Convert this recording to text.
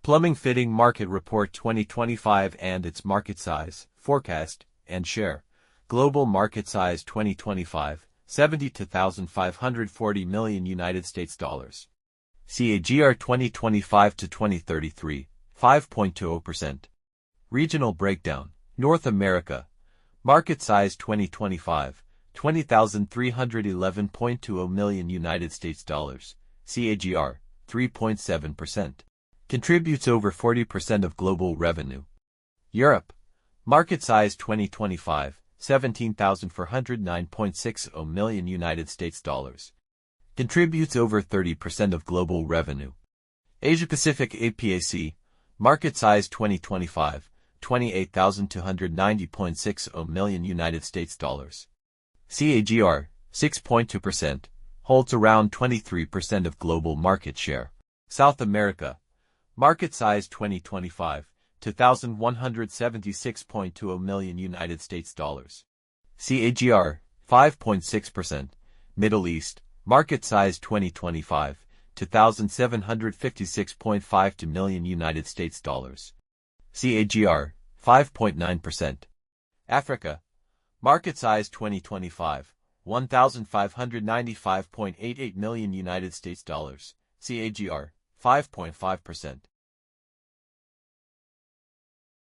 Plumbing Fitting Market Report 2025 and its market size, forecast, and share. Global market size 2025, 72,540 million United States dollars. CAGR 2025 to 2033, 5.20%. Regional breakdown. North America. Market size 2025, 20,311.20 million United States dollars. CAGR 3.7%. Contributes over 40% of global revenue. Europe. Market size 2025, 17,409.60 million United States dollars. Contributes over 30% of global revenue. Asia Pacific APAC. Market size 2025, 28,290.60 million United States dollars. CAGR 6.2%. Holds around 23% of global market share. South America. Market size 2025, 2,176.20 million United States dollars. CAGR 5.6%. Middle East. Market size 2025, 2,756.52 million United States dollars. CAGR 5.9%. Africa. Market size 2025, 1,595.88 million United States dollars. CAGR 5.5%.